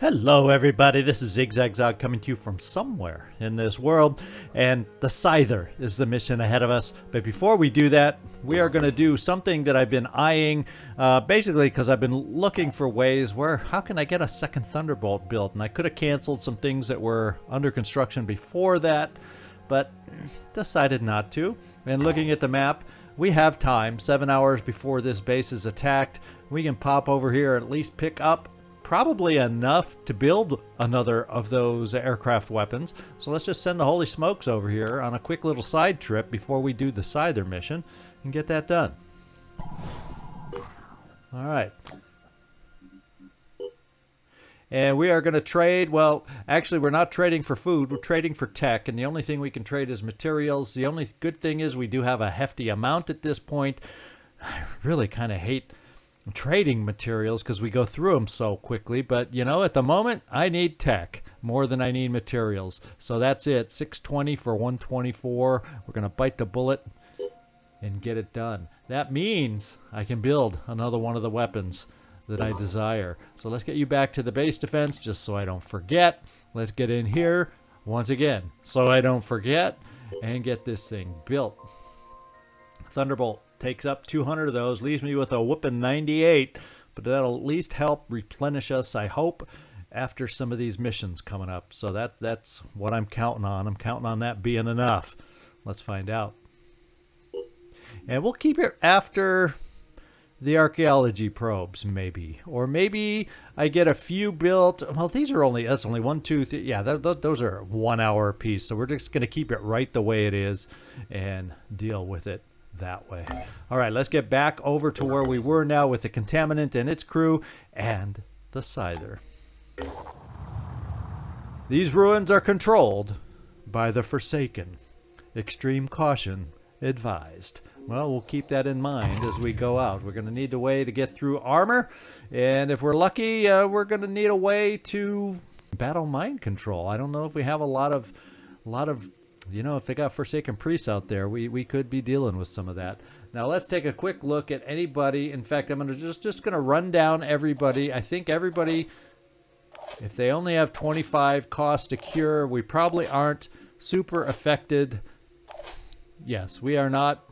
Hello everybody, this is Zigzag coming to you from somewhere in this world, and the Scyther is the mission ahead of us. But before we do that, we are going to do something that I've been eyeing, basically because I've been looking for ways where, how can I get a second Thunderbolt built? And I could have canceled some things that were under construction before that, but decided not to. And looking at the map, we have time, 7 hours before this base is attacked. We can pop over here and at least pick up probably enough to build another of those aircraft weapons. So let's just send the holy smokes over here on a quick little side trip before we do the Scyther mission and get that done. All right. And we are going to trade, well, actually we're not trading for food, we're trading for tech, and the only thing we can trade is materials. The only good thing is we do have a hefty amount at this point. I really kind of hate trading materials because we go through them so quickly, but you know, at the moment I need tech more than I need materials. So that's it, 620 for 124. We're gonna bite the bullet and get it done. That means I can build another one of the weapons that I desire. So let's get you back to the base defense just so I don't forget. Let's get in here once again so I don't forget and get this thing built. Thunderbolt takes up 200 of those, leaves me with a whooping 98, but that'll at least help replenish us, I hope, after some of these missions coming up. So that's what I'm counting on. I'm counting on that being enough. Let's find out. And we'll keep it after the archaeology probes, maybe. Or maybe I get a few built. Well, these are only, that's only 1, 2, 3. Yeah, those are 1 hour a piece. So we're just going to keep it right the way it is and deal with it that way. All right, let's get back over to where we were now with the Contaminant and its crew and the Scyther. These ruins are controlled by the Forsaken. Extreme caution advised. Well, we'll keep that in mind as we go out. We're going to need a way to get through armor, and if we're lucky, we're going to need a way to battle mind control. I don't know if we have a lot of you know, if they got Forsaken priests out there, we could be dealing with some of that. Now let's take a quick look at anybody. In fact, I'm gonna just gonna run down everybody. I think everybody, if they only have 25 cost to cure, we probably aren't super affected. Yes, we are not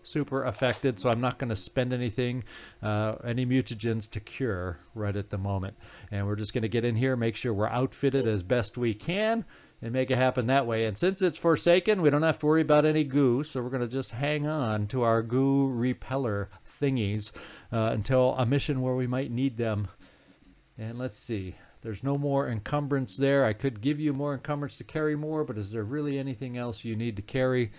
super affected, so I'm not going to spend anything, any mutagens to cure right at the moment. And we're just going to get in here, make sure we're outfitted as best we can, and make it happen that way. And since it's Forsaken, we don't have to worry about any goo, so we're going to just hang on to our goo repeller thingies until a mission where we might need them. And let's see. There's no more encumbrance there. I could give you more encumbrance to carry more, but is there really anything else you need to carry?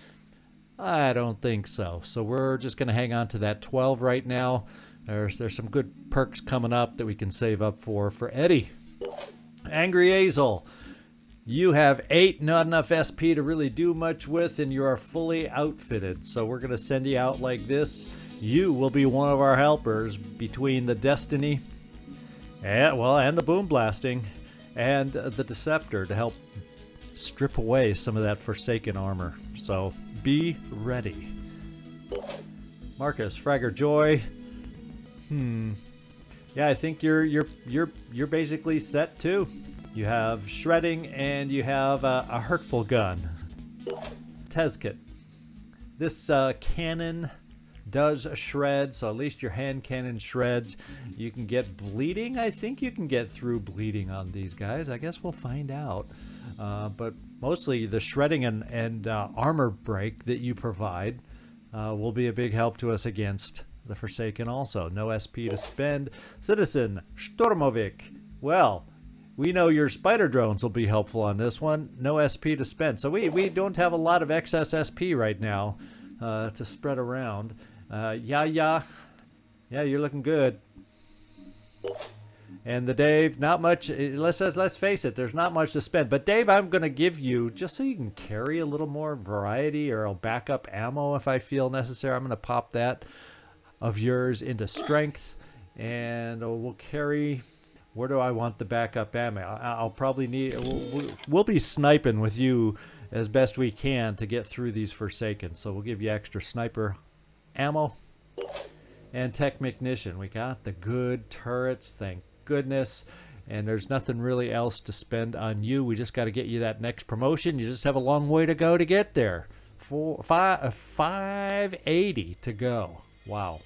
I don't think so. So we're just going to hang on to that 12 right now. There's some good perks coming up that we can save up for Eddie. Angry Azel. You have 8, not enough SP to really do much with, and you are fully outfitted. So we're going to send you out like this. You will be one of our helpers between the Destiny, and the Boom Blasting, and the Deceptor to help strip away some of that Forsaken armor. So be ready. Marcus, Fragger Joy. Yeah, I think you're basically set too. You have shredding and you have a hurtful gun. Tezkit. This cannon does shred, so at least your hand cannon shreds. You can get bleeding. I think you can get through bleeding on these guys. I guess we'll find out. But mostly the shredding and armor break that you provide will be a big help to us against the Forsaken also. No SP to spend. Citizen Stormovic. Well, we know your spider drones will be helpful on this one. No SP to spend. So we don't have a lot of excess SP right now to spread around. Yeah, you're looking good. And the Dave, not much. Let's face it, there's not much to spend. But Dave, I'm going to give you, just so you can carry a little more variety, or I'll back up ammo if I feel necessary. I'm going to pop that of yours into strength, and we'll carry. Where do I want the backup ammo? I'll probably need. We'll be sniping with you as best we can to get through these Forsaken. So we'll give you extra sniper ammo and tech technician. We got the good turrets, thank goodness. and there's nothing really else to spend on you. We just got to get you that next promotion. You just have a long way to go to get there. 580 to go. Wow.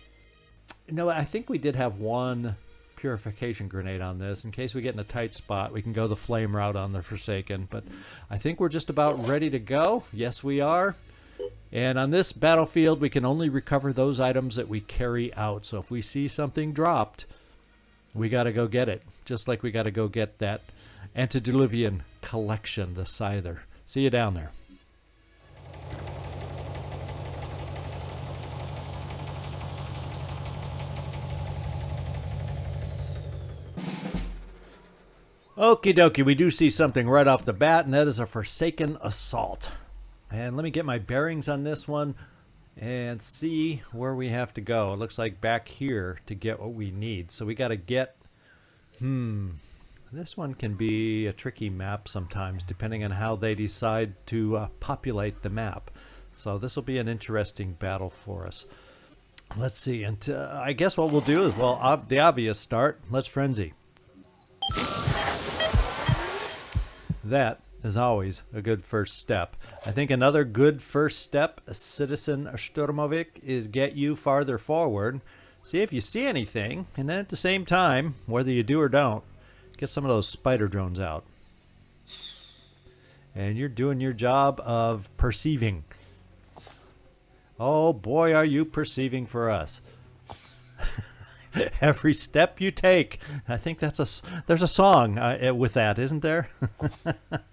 No, I think we did have one purification grenade on this. In case we get in a tight spot, we can go the flame route on the Forsaken. But I think we're just about ready to go. Yes, we are. And on this battlefield, we can only recover those items that we carry out. So if we see something dropped, we got to go get it. Just like we got to go get that antediluvian collection, the Scyther. See you down there. Okie dokie, we do see something right off the bat, and that is a Forsaken Assault. And let me get my bearings on this one and see where we have to go. It looks like back here to get what we need. So we got to get, this one can be a tricky map sometimes, depending on how they decide to populate the map. So this will be an interesting battle for us. Let's see, and I guess what we'll do is, well, the obvious start. Let's frenzy. That is always a good first step. I think another good first step, Citizen Sturmovik, is get you farther forward. See if you see anything, and then at the same time, whether you do or don't, get some of those spider drones out. And you're doing your job of perceiving. Oh boy, are you perceiving for us. Every step you take. I think there's a song with that, isn't there?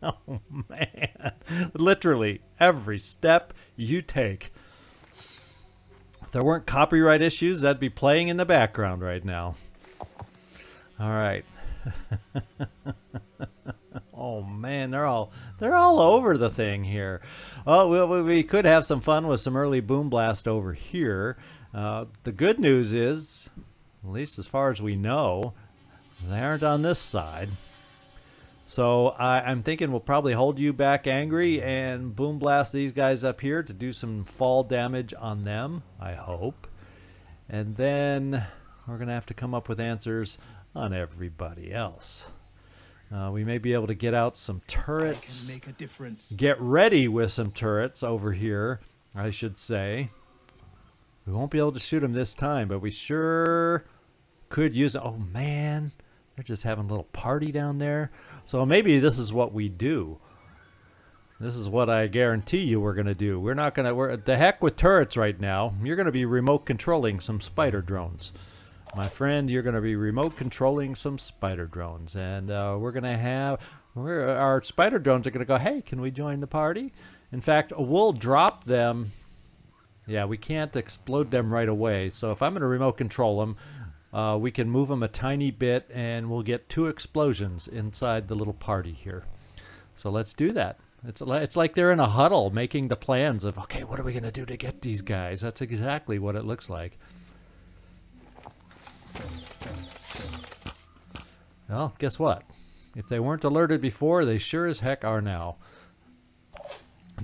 Oh man, literally every step you take. If there weren't copyright issues, that'd be playing in the background right now. All right. Oh man, they're all over the thing here. Oh, we could have some fun with some early boom blast over here. The good news is, at least as far as we know, they aren't on this side. So I'm thinking we'll probably hold you back angry and boom blast these guys up here to do some fall damage on them, I hope. And then we're going to have to come up with answers on everybody else. We may be able to get out some turrets. Make a difference. Get ready with some turrets over here, I should say. We won't be able to shoot them this time, but we sure could use it. Oh man, they're just having a little party down there. So maybe this is what we do. This is what I guarantee you we're going to do. We're the heck with turrets right now. You're going to be remote controlling some spider drones. My friend, you're going to be remote controlling some spider drones. And we're going to have, our spider drones are going to go, hey, can we join the party? In fact, we'll drop them. Yeah, we can't explode them right away. So if I'm going to remote control them, we can move them a tiny bit and we'll get 2 explosions inside the little party here. So let's do that. It's like they're in a huddle making the plans of, okay, what are we going to do to get these guys? That's exactly what it looks like. Well, guess what? If they weren't alerted before, they sure as heck are now.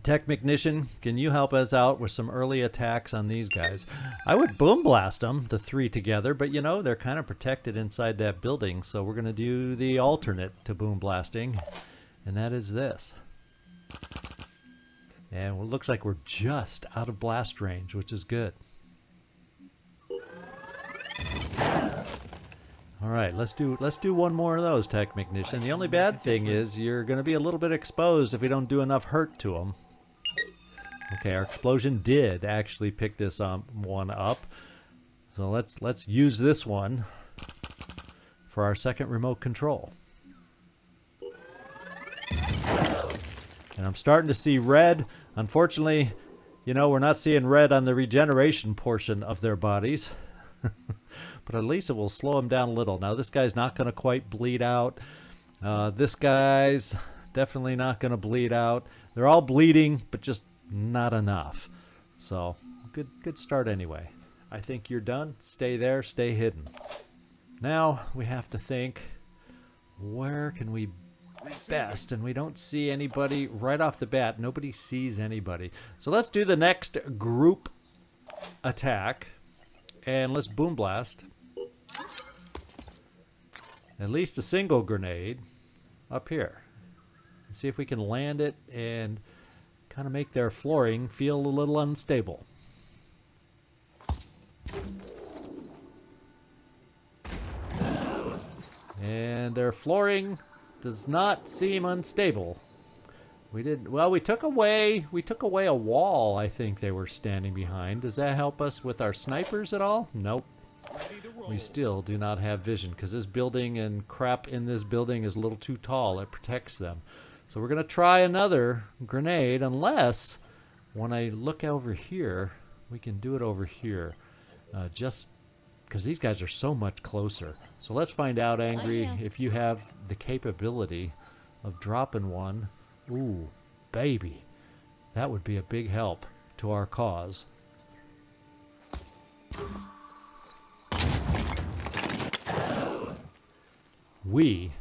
Technician, can you help us out with some early attacks on these guys? I would boom blast them, the 3 together, but you know, they're kind of protected inside that building, so we're going to do the alternate to boom blasting, and that is this. And it looks like we're just out of blast range, which is good. All right, let's do one more of those, Technician. The only bad thing is you're going to be a little bit exposed if we don't do enough hurt to them. Okay, our explosion did actually pick this one up. So let's use this one for our second remote control. And I'm starting to see red. Unfortunately, you know, we're not seeing red on the regeneration portion of their bodies. But at least it will slow them down a little. Now this guy's not going to quite bleed out. This guy's definitely not going to bleed out. They're all bleeding, but just not enough. So good start anyway. I think you're done. Stay there, stay hidden. Now we have to think, where can we best? And we don't see anybody right off the bat. Nobody sees anybody. So let's do the next group attack. And let's boom blast. at least a single grenade up here. And see if we can land it and kind of make their flooring feel a little unstable. And their flooring does not seem unstable. We took away a wall I think they were standing behind. Does that help us with our snipers at all? Nope. We still do not have vision because this building and crap in this building is a little too tall. It protects them. So we're going to try another grenade unless when I look over here, we can do it over here. Just because these guys are so much closer. So let's find out, Angry, if you have the capability of dropping one. Ooh, baby. That would be a big help to our cause. We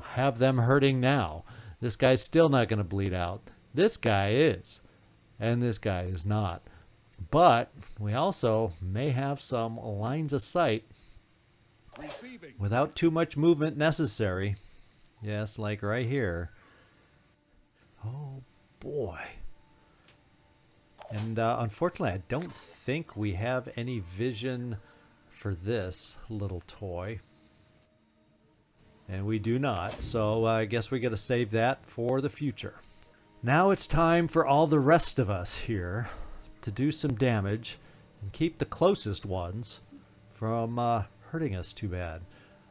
have them hurting now. This guy's still not going to bleed out. This guy is. And this guy is not. But we also may have some lines of sight without too much movement necessary. Yes, like right here. Oh boy. And unfortunately, I don't think we have any vision for this little toy. And we do not, so I guess we got to save that for the future. Now it's time for all the rest of us here to do some damage and keep the closest ones from hurting us too bad.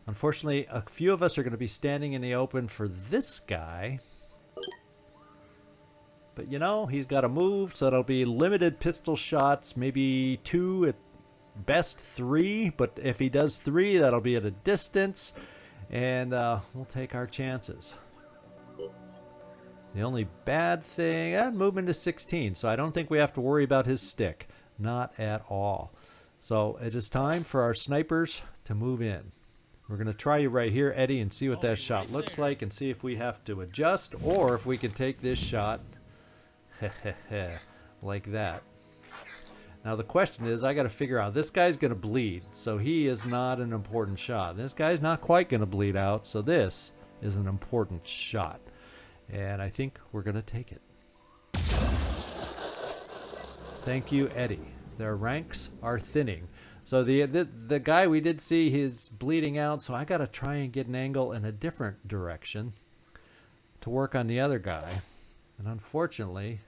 Unfortunately, a few of us are going to be standing in the open for this guy. But you know, he's got to move, so it'll be limited pistol shots, maybe 2 at best 3. But if he does 3, that'll be at a distance, and we'll take our chances. The only bad thing, movement is 16, so I don't think we have to worry about his stick. Not at all. So it is time for our snipers to move in. We're going to try you right here, Eddie, and see what that shot looks like, and see if we have to adjust, or if we can take this shot like that. Now the question is, I got to figure out, this guy's going to bleed, so he is not an important shot. This guy's not quite going to bleed out, so this is an important shot. And I think we're going to take it. Thank you, Eddie. Their ranks are thinning. So the guy we did see, he's bleeding out, so I got to try and get an angle in a different direction to work on the other guy. And unfortunately,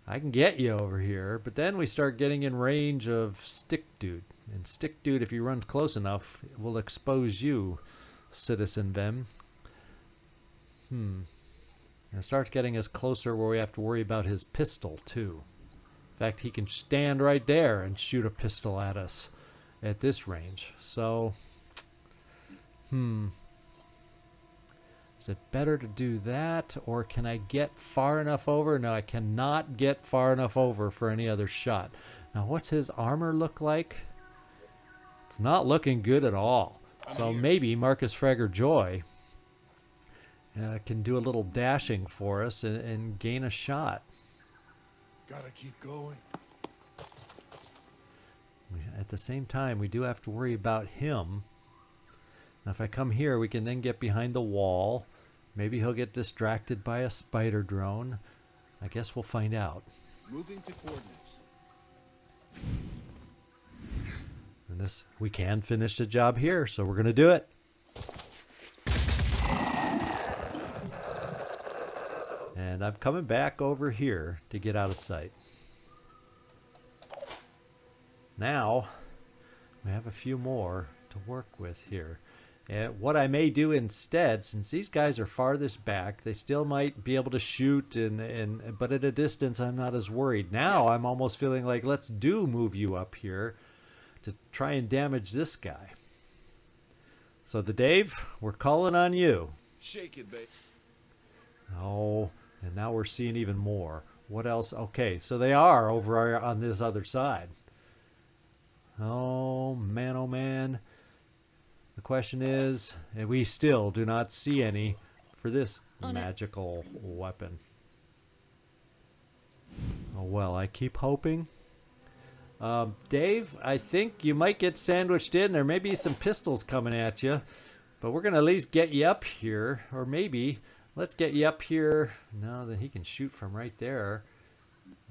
I can get you over here, but then we start getting in range of Stick Dude. And Stick Dude, if he runs close enough, will expose you, Citizen Vem. And it starts getting us closer where we have to worry about his pistol, too. In fact, he can stand right there and shoot a pistol at us at this range. So, is it better to do that, or can I get far enough over? No, I cannot get far enough over for any other shot. Now, what's his armor look like? It's not looking good at all. So maybe Marcus Fragger Joy can do a little dashing for us and gain a shot. Gotta keep going. At the same time, we do have to worry about him. Now, if I come here, we can then get behind the wall. Maybe he'll get distracted by a spider drone. I guess we'll find out. Moving to coordinates. And this, we can finish the job here, so we're going to do it. And I'm coming back over here to get out of sight. Now, we have a few more to work with here. And what I may do instead, since these guys are farthest back, they still might be able to shoot, but at a distance I'm not as worried. Now I'm almost feeling like let's move you up here to try and damage this guy. So the Dave, we're calling on you. Shake it, babe. Oh, and now we're seeing even more. What else? Okay, so they are over on this other side. Oh man. The question is, and we still do not see any for this magical weapon. Oh well, I keep hoping. Dave, I think you might get sandwiched in. There may be some pistols coming at you. But we're going to at least get you up here. Or maybe, let's get you up here. No, then he can shoot from right there.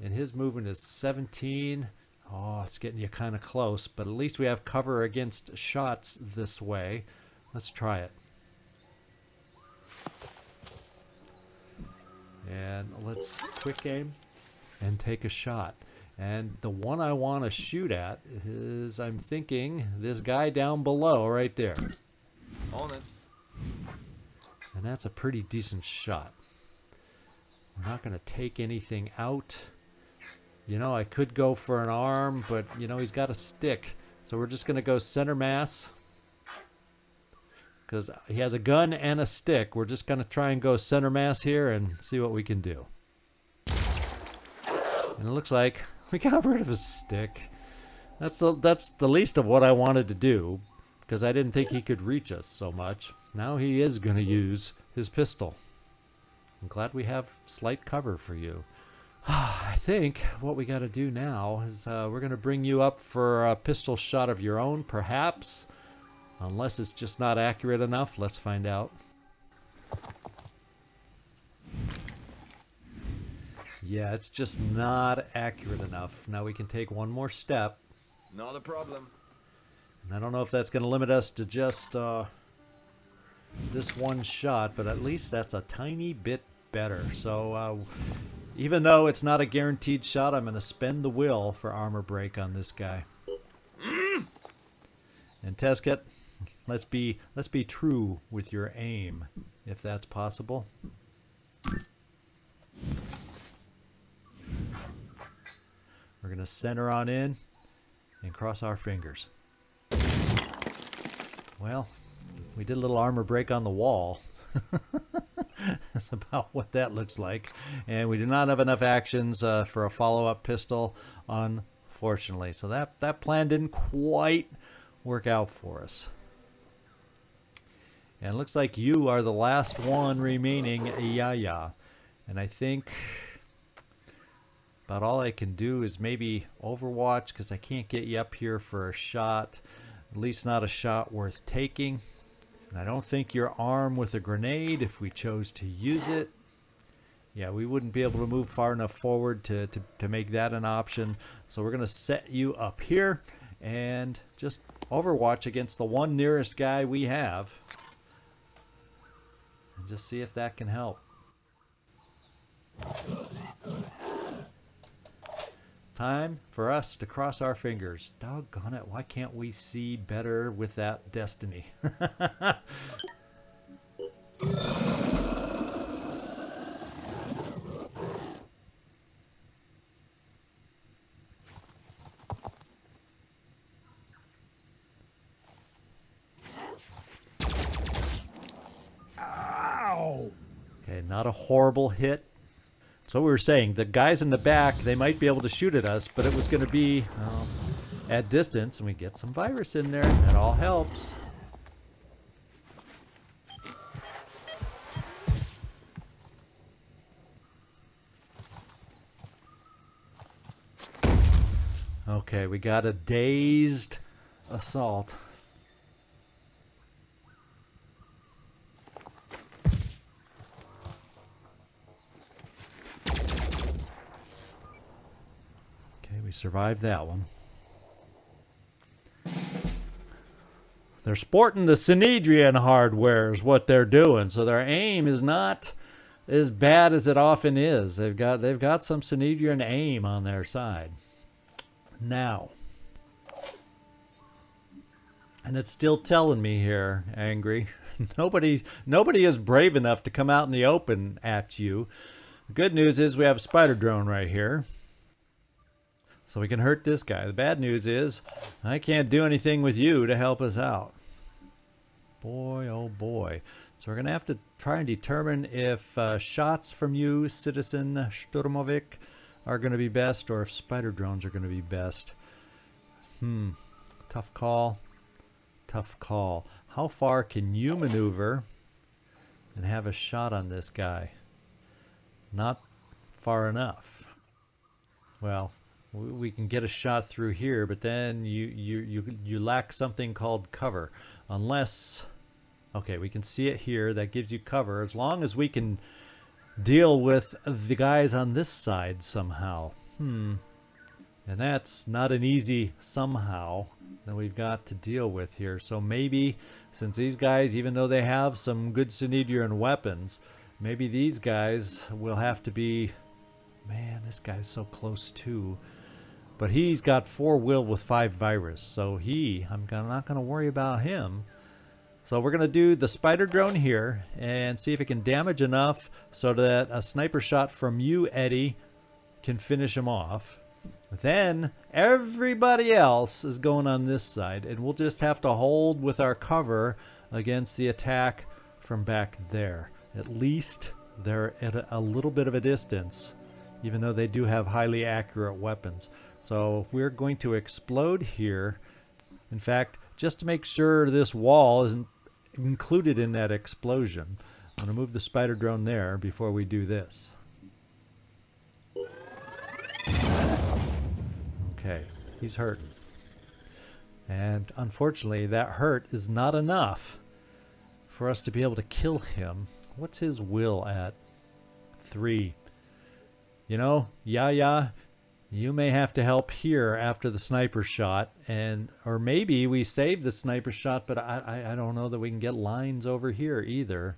And his movement is 17. Oh, it's getting you kind of close. But at least we have cover against shots this way. Let's try it. And let's quick aim and take a shot. And the one I want to shoot at is, I'm thinking, this guy down below right there. On it. And that's a pretty decent shot. We're not going to take anything out. You know, I could go for an arm, but, you know, he's got a stick. So we're just going to go center mass. Because he has a gun and a stick. We're just going to try and go center mass here and see what we can do. And it looks like we got rid of his stick. That's the least of what I wanted to do, because I didn't think he could reach us so much. Now he is going to use his pistol. I'm glad we have slight cover for you. I think what we got to do now is we're going to bring you up for a pistol shot of your own, perhaps. Unless it's just not accurate enough. Let's find out. Yeah, it's just not accurate enough. Now we can take one more step. Not a problem. And I don't know if that's going to limit us to just this one shot, but at least that's a tiny bit better. So even though it's not a guaranteed shot, I'm going to spend the will for armor break on this guy. And Tesket, let's be true with your aim, if that's possible. We're going to center on in and cross our fingers. Well, we did a little armor break on the wall. That's about what that looks like. And we do not have enough actions for a follow-up pistol, unfortunately. So that plan didn't quite work out for us. And it looks like you are the last one remaining, Yaya. And I think about all I can do is maybe overwatch, because I can't get you up here for a shot. At least not a shot worth taking. And I don't think you're armed with a grenade if we chose to use it. Yeah, we wouldn't be able to move far enough forward to make that an option. So we're going to set you up here and just overwatch against the one nearest guy we have. And just see if that can help. Time for us to cross our fingers. Doggone it, why can't we see better with that destiny? Ow! Okay, not a horrible hit. So we were saying, the guys in the back, they might be able to shoot at us, but it was going to be at distance, and we get some virus in there. That all helps. Okay, we got a dazed assault. Survived that one. They're sporting the Synedrian hardware is what they're doing, so their aim is not as bad as it often is. They've got some Synedrian aim on their side. Now, and it's still telling me here, Angry, nobody is brave enough to come out in the open at you. The good news is we have a spider drone right here. So we can hurt this guy. The bad news is I can't do anything with you to help us out. Boy, oh boy. So we're going to have to try and determine if shots from you, Citizen Sturmovik, are going to be best, or if spider drones are going to be best. Tough call. Tough call. How far can you maneuver and have a shot on this guy? Not far enough. Well, we can get a shot through here, but then you lack something called cover. Unless Okay, we can see it here. That gives you cover as long as we can deal with the guys on this side somehow. And that's not an easy somehow that we've got to deal with here. So maybe, since these guys, even though they have some good Synedrian weapons, maybe these guys will have to be... Man, this guy's so close too. But he's got 4 will with 5 virus, so I'm not going to worry about him. So we're going to do the spider drone here and see if it can damage enough so that a sniper shot from you, Eddie, can finish him off. Then everybody else is going on this side, and we'll just have to hold with our cover against the attack from back there. At least they're at a little bit of a distance, even though they do have highly accurate weapons. So we're going to explode here. In fact, just to make sure this wall isn't included in that explosion, I'm going to move the spider drone there before we do this. Okay, he's hurting. And unfortunately, that hurt is not enough for us to be able to kill him. What's his will at? 3. You know, Yaya, you may have to help here after the sniper shot, or maybe we save the sniper shot, but I don't know that we can get lines over here either.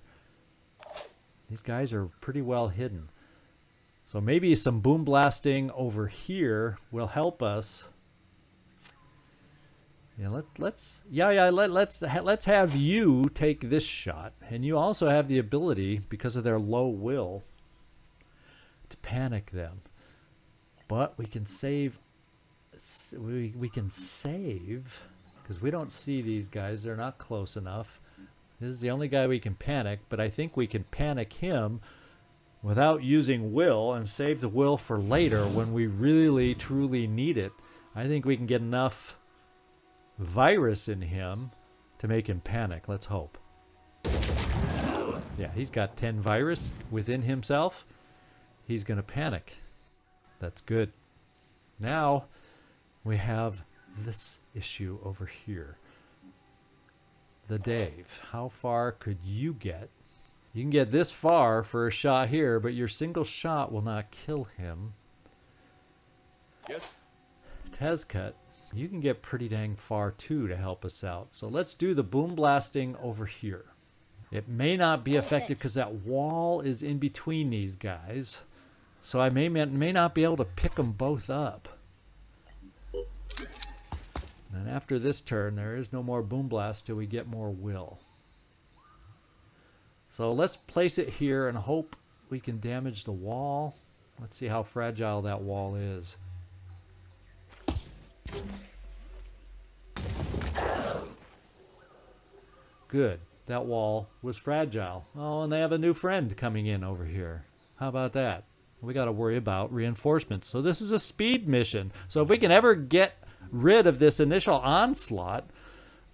These guys are pretty well hidden. So maybe some boom blasting over here will help us. Yeah, let's have you take this shot, and you also have the ability, because of their low will, to panic them. But we can save. We can save because we don't see these guys. They're not close enough. This is the only guy we can panic, but I think we can panic him without using will and save the will for later when we really truly need it. I think we can get enough virus in him to make him panic. Let's hope. Yeah, he's got 10 virus within himself. He's going to panic. That's good. Now we have this issue over here. The Dave. How far could you get? You can get this far for a shot here, but your single shot will not kill him. Yes. Tezcut, you can get pretty dang far too to help us out. So let's do the boom blasting over here. It may not be effective because that wall is in between these guys. So I may not be able to pick them both up. And after this turn, there is no more boom blast till we get more will. So let's place it here and hope we can damage the wall. Let's see how fragile that wall is. Good. That wall was fragile. Oh, and they have a new friend coming in over here. How about that? We got to worry about reinforcements. So this is a speed mission. So if we can ever get rid of this initial onslaught,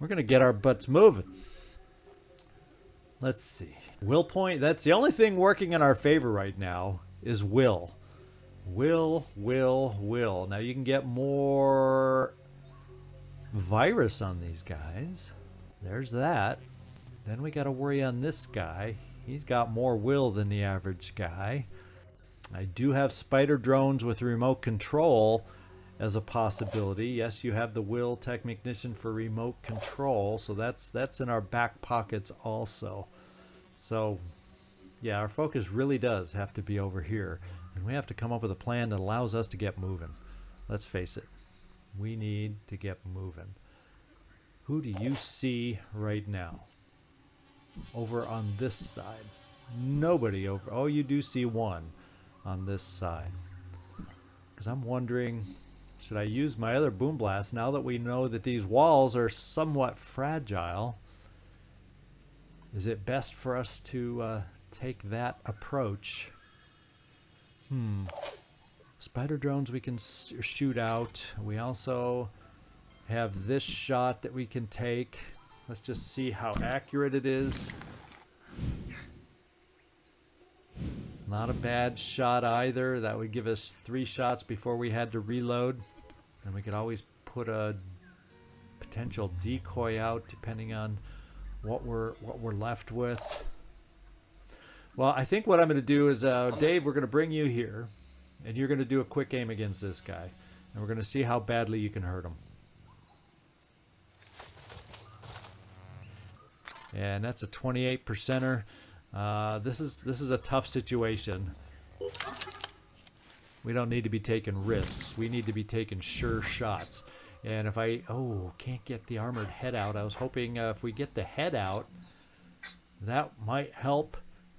we're going to get our butts moving. Let's see. Will point. That's the only thing working in our favor right now is will. Will. Now you can get more virus on these guys. There's that. Then we got to worry on this guy. He's got more will than the average guy. I do have spider drones with remote control as a possibility. Yes, you have the will technician for remote control, so that's in our back pockets also. So yeah, our focus really does have to be over here, and we have to come up with a plan that allows us to get moving. Let's face it, we need to get moving. Who do you see right now over on this side? Nobody over. Oh, you do see one on this side. Because I'm wondering, should I use my other boom blast now that we know that these walls are somewhat fragile? Is it best for us to take that approach? Spider drones we can shoot out. We also have this shot that we can take. Let's just see how accurate it is. It's not a bad shot either. That would give us 3 shots before we had to reload. And we could always put a potential decoy out depending on what we're left with. Well, I think what I'm going to do is, Dave, we're going to bring you here, and you're going to do a quick aim against this guy, and we're going to see how badly you can hurt him. And that's a 28%er. This is a tough situation. We don't need to be taking risks. We need to be taking sure shots. And if I can't get the armored head out. I was hoping if we get the head out, that might help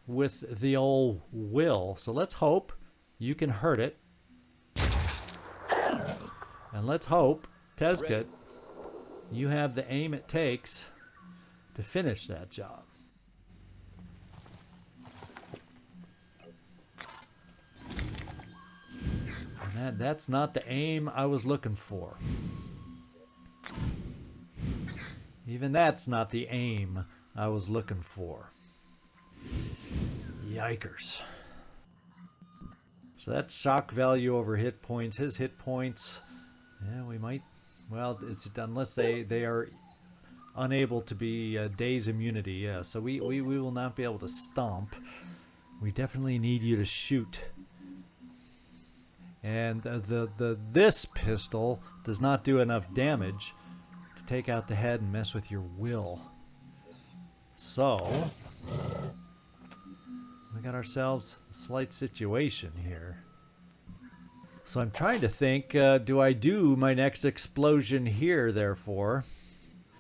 with the old will. So let's hope you can hurt it. And let's hope, Tezcat, you have the aim it takes to finish that job. And that's not the aim I was looking for. Even that's not the aim I was looking for. Yikers. So that's shock value over hit points. His hit points, yeah, we might, well, it's unless they are unable to be daze immunity, yeah. So we will not be able to stomp. We definitely need you to shoot. And this pistol does not do enough damage to take out the head and mess with your will. So we got ourselves a slight situation here. So I'm trying to think, do I do my next explosion here, therefore,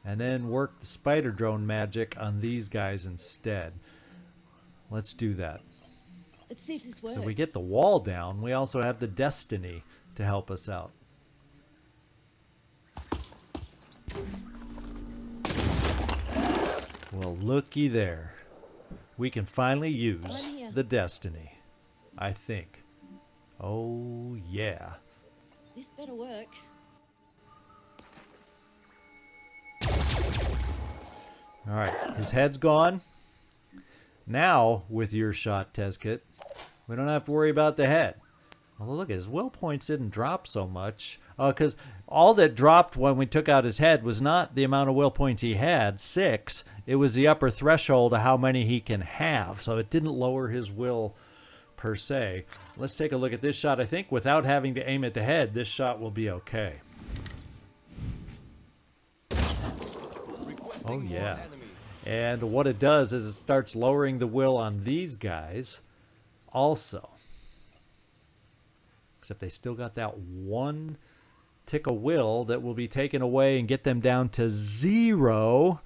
and then work the spider drone magic on these guys instead? Let's do that. Let's see if this works. So we get the wall down. We also have the destiny to help us out. Well, looky there. We can finally use the destiny, I think. Oh, yeah. This better work. All right, his head's gone. Now, with your shot, Tezcat, we don't have to worry about the head. Although, look, his will points didn't drop so much. Because all that dropped when we took out his head was not the amount of will points he had, 6. It was the upper threshold of how many he can have. So it didn't lower his will per se. Let's take a look at this shot. I think without having to aim at the head, this shot will be okay. Oh, yeah. And what it does is it starts lowering the will on these guys also. Except they still got that one tick of will that will be taken away and get them down to 0.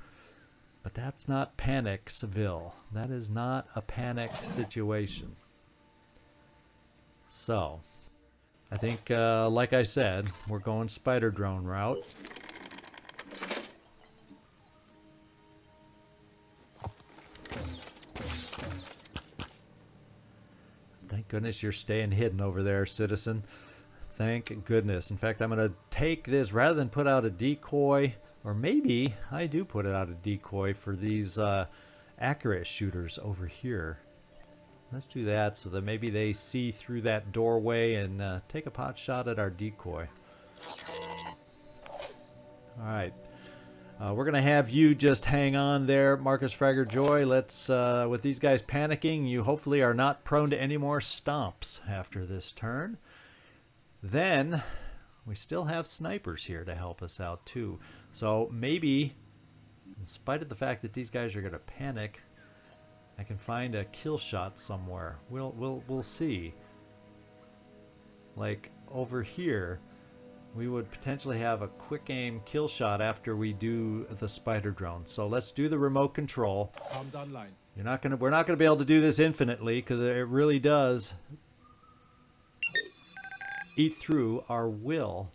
But that's not Panicsville. That is not a panic situation. So, I think, like I said, we're going spider drone route. Thank goodness you're staying hidden over there, citizen. Thank goodness. In fact, I'm going to take this, rather than put out a decoy, or maybe I do put out a decoy for these accurate shooters over here. Let's do that so that maybe they see through that doorway and take a pot shot at our decoy. All right. We're going to have you just hang on there, Marcus Fragger Joy. Let's, with these guys panicking, you hopefully are not prone to any more stomps after this turn. Then, we still have snipers here to help us out too. So maybe, in spite of the fact that these guys are going to panic, I can find a kill shot somewhere. We'll see. Like over here, we would potentially have a quick aim kill shot after we do the spider drone. So let's do the remote control. Arms online. We're not gonna be able to do this infinitely because it really does eat through our will.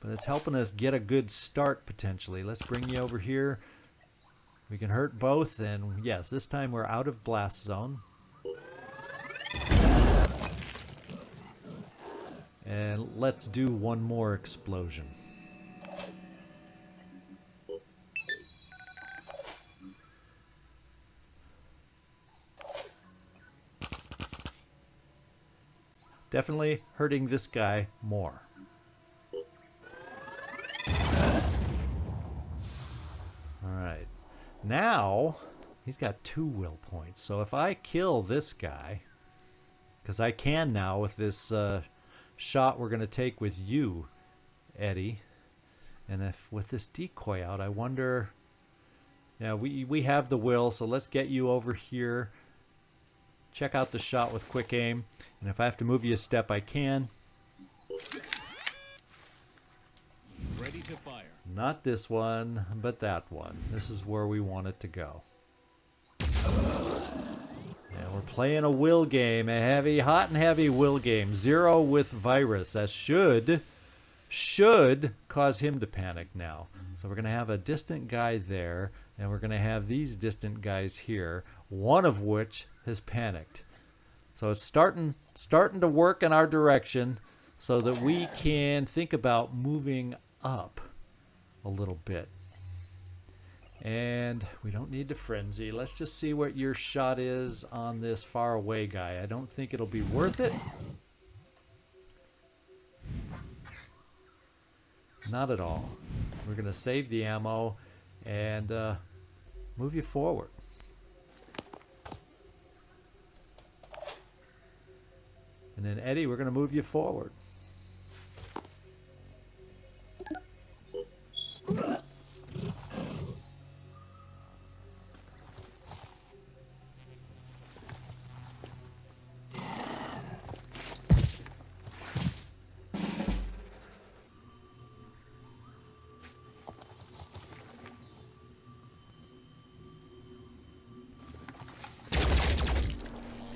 But it's helping us get a good start potentially. Let's bring you over here. We can hurt both, and yes, this time we're out of blast zone. And let's do one more explosion. Definitely hurting this guy more. Now, he's got 2 will points. So if I kill this guy, because I can now with this shot we're going to take with you, Eddie. And if with this decoy out, I wonder... Yeah, we have the will, so let's get you over here. Check out the shot with quick aim. And if I have to move you a step, I can. Ready to fire. Not this one, but that one. This is where we want it to go. Yeah, we're playing a will game, a heavy, hot and heavy will game. 0 with virus. That should cause him to panic now. So we're going to have a distant guy there, and we're going to have these distant guys here, one of which has panicked. So it's starting to work in our direction so that we can think about moving up a little bit. And we don't need to frenzy. Let's just see what your shot is on this far away guy. I don't think it'll be worth it. Not at all. We're going to save the ammo and move you forward. And then Eddie, we're going to move you forward.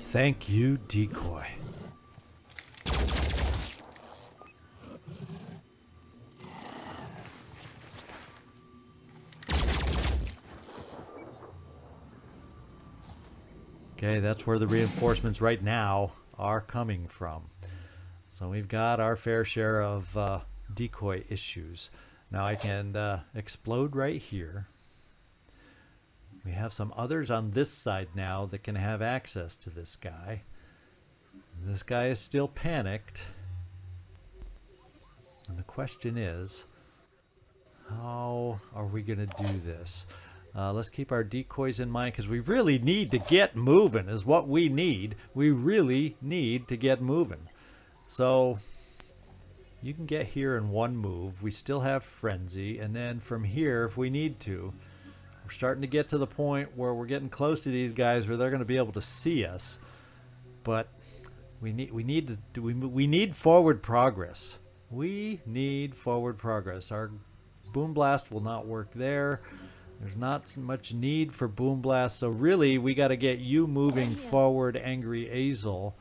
Thank you, decoy. Okay, that's where the reinforcements right now are coming from. So we've got our fair share of decoy issues. Now I can explode right here. We have some others on this side now that can have access to this guy. This guy is still panicked. And the question is, how are we going to do this? Let's keep our decoys in mind because we really need to get moving is what we need. We really need to get moving. So you can get here in one move. We still have frenzy. And then from here, if we need to, we're starting to get to the point where we're getting close to these guys where they're going to be able to see us. But we need forward progress. We need forward progress. Our boom blast will not work there. There's not so much need for boom blast. So really, we got to get you moving forward, Angry Azel.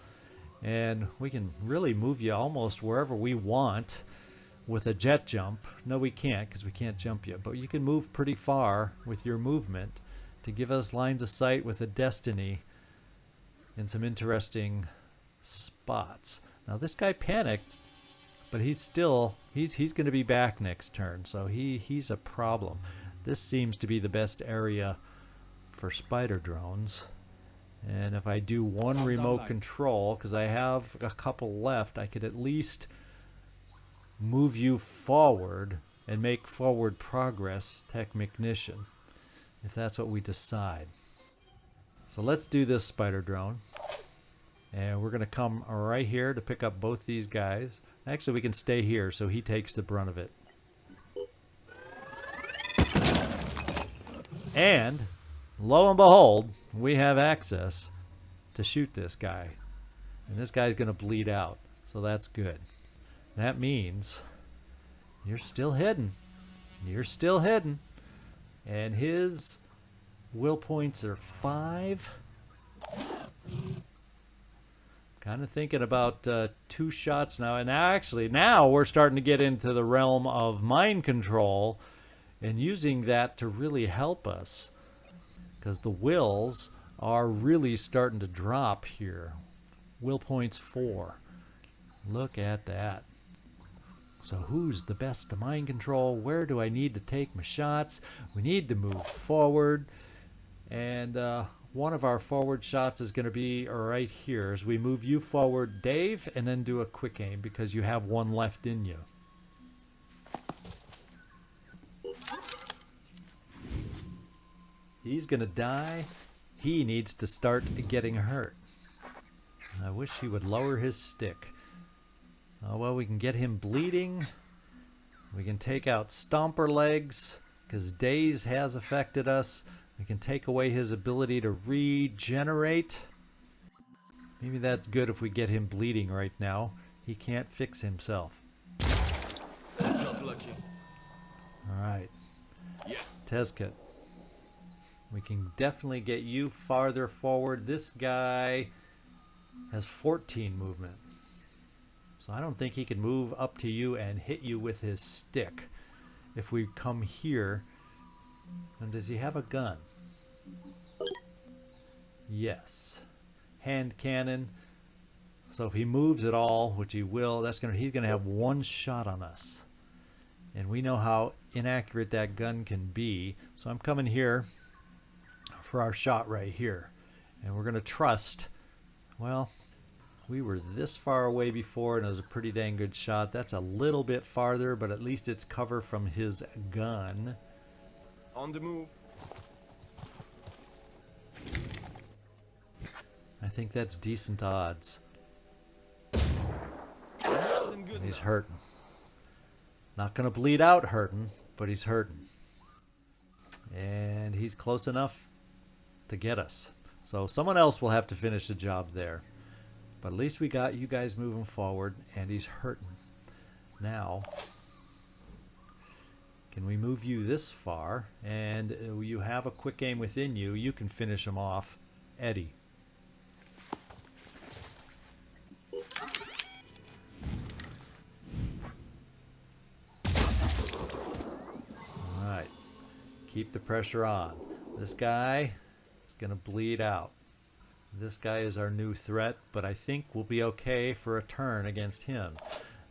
And we can really move you almost wherever we want with a jet jump. No, we can't because we can't jump yet. But you can move pretty far with your movement to give us lines of sight with a destiny in some interesting spots. Now this guy panicked, but he's going to be back next turn. So he's a problem. This seems to be the best area for spider drones. And if I do one remote control, because I have a couple left, I could at least move you forward and make forward progress, technician, if that's what we decide. So let's do this spider drone. And we're going to come right here to pick up both these guys. Actually, we can stay here so he takes the brunt of it. And lo and behold, we have access to shoot this guy. And this guy's going to bleed out. So that's good. That means you're still hidden. You're still hidden. And his will points are 5. Kind of thinking about 2 shots now. And actually, now we're starting to get into the realm of mind control and using that to really help us. Because the wills are really starting to drop here. Will points 4. Look at that. So who's the best to mind control? Where do I need to take my shots? We need to move forward. And one of our forward shots is going to be right here as we move you forward, Dave, and then do a quick aim because you have one left in you. He's gonna die. He needs to start getting hurt. I wish he would lower his stick. Oh well, we can get him bleeding. We can take out Stomper Legs, because Daze has affected us. We can take away his ability to regenerate. Maybe that's good if we get him bleeding right now. He can't fix himself. Alright. Yes. Tezcat. We can definitely get you farther forward. This guy has 14 movement. So I don't think he can move up to you and hit you with his stick. If we come here, and does he have a gun? Yes. Hand cannon. So if he moves at all, which he will, he's gonna have one shot on us. And we know how inaccurate that gun can be. So I'm coming here for our shot right here. And we're gonna trust, well, we were this far away before and it was a pretty dang good shot. That's a little bit farther, but at least it's cover from his gun. On the move. I think that's decent odds. Good He's enough. hurting. Not gonna bleed out hurting, but he's hurting. And he's close enough to get us. So someone else will have to finish the job there. But at least we got you guys moving forward, and he's hurting. Now, can we move you this far? And you have a quick aim within you. You can finish him off. Eddie. Alright. Keep the pressure on. This guy is going to bleed out. This guy is our new threat, but I think we'll be okay for a turn against him.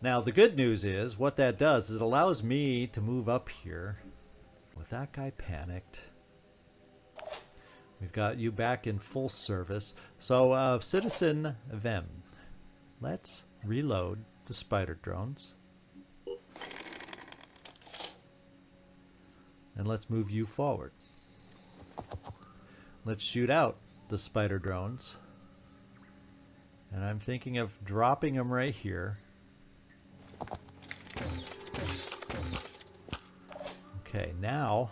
Now, the good news is, what that does is it allows me to move up here. With that guy panicked. We've got you back in full service. So, Citizen Vem, let's reload the spider drones. And let's move you forward. Let's shoot out the spider drones. And I'm thinking of dropping them right here. Okay, now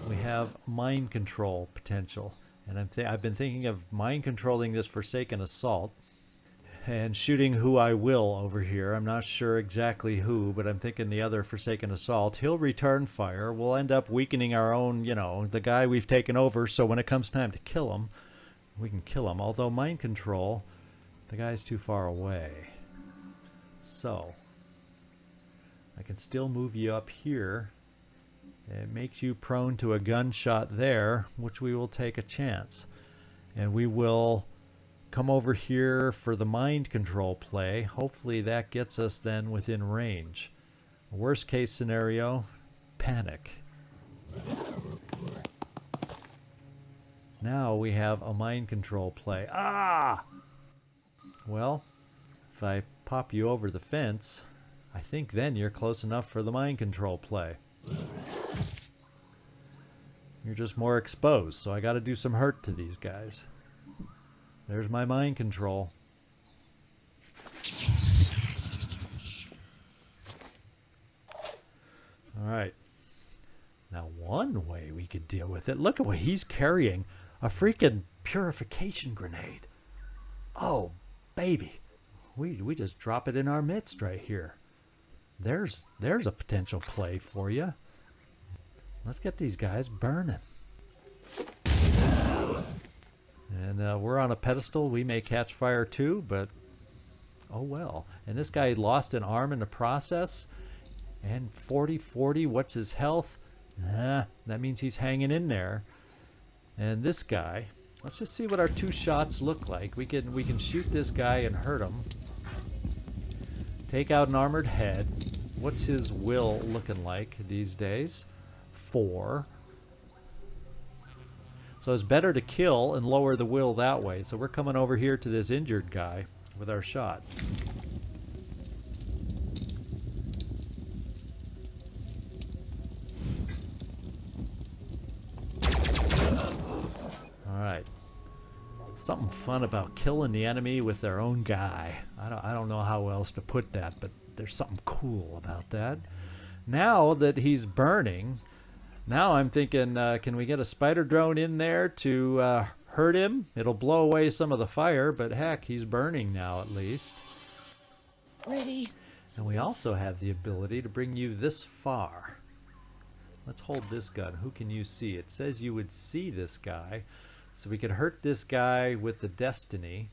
we have mind control potential. And I've been thinking of mind controlling this Forsaken Assault and shooting who I will over here. I'm not sure exactly who, but I'm thinking the other Forsaken Assault. He'll return fire. We'll end up weakening our own, the guy we've taken over, so when it comes time to kill him, we can kill him. Although mind control, the guy's too far away. So, I can still move you up here. It makes you prone to a gunshot there, which we will take a chance. And we will come over here for the mind control play. Hopefully that gets us then within range. Worst case scenario, panic. Now we have a mind control play. Ah! Well, if I pop you over the fence, I think then you're close enough for the mind control play. You're just more exposed, so I got to do some hurt to these guys. There's my mind control. Alright. Now one way we could deal with it, look at what he's carrying. A freaking purification grenade. Oh, baby. We just drop it in our midst right here. There's a potential play for you. Let's get these guys burning. And we're on a pedestal. We may catch fire too, but oh well. And this guy lost an arm in the process. And 40-40, what's his health? That means he's hanging in there. And this guy, let's just see what our two shots look like. We can shoot this guy and hurt him. Take out an armored head. What's his will looking like these days? 4. So it's better to kill and lower the will that way. So we're coming over here to this injured guy with our shot. Something fun about killing the enemy with their own guy. I don't know how else to put that, but there's something cool about that. Now that he's burning, now I'm thinking, can we get a spider drone in there to hurt him? It'll blow away some of the fire, but heck, he's burning now at least. Ready. And we also have the ability to bring you this far. Let's hold this gun. Who can you see? It says you would see this guy. So we could hurt this guy with the destiny.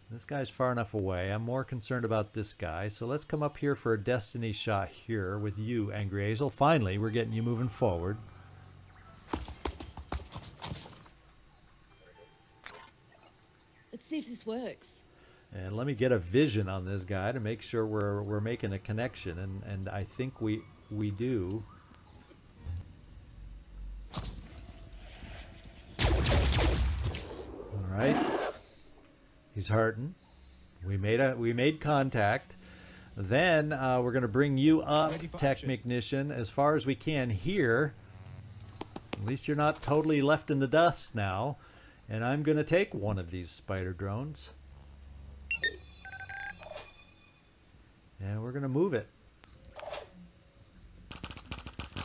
This guy's far enough away. I'm more concerned about this guy. So let's come up here for a destiny shot here with you, Angry Hazel. Finally, we're getting you moving forward. Let's see if this works. And let me get a vision on this guy to make sure we're making a connection. And I think we do. All right. He's hurting. We made contact. Then we're going to bring you up, Technician, as far as we can here. At least you're not totally left in the dust now. And I'm going to take one of these spider drones. And we're going to move it.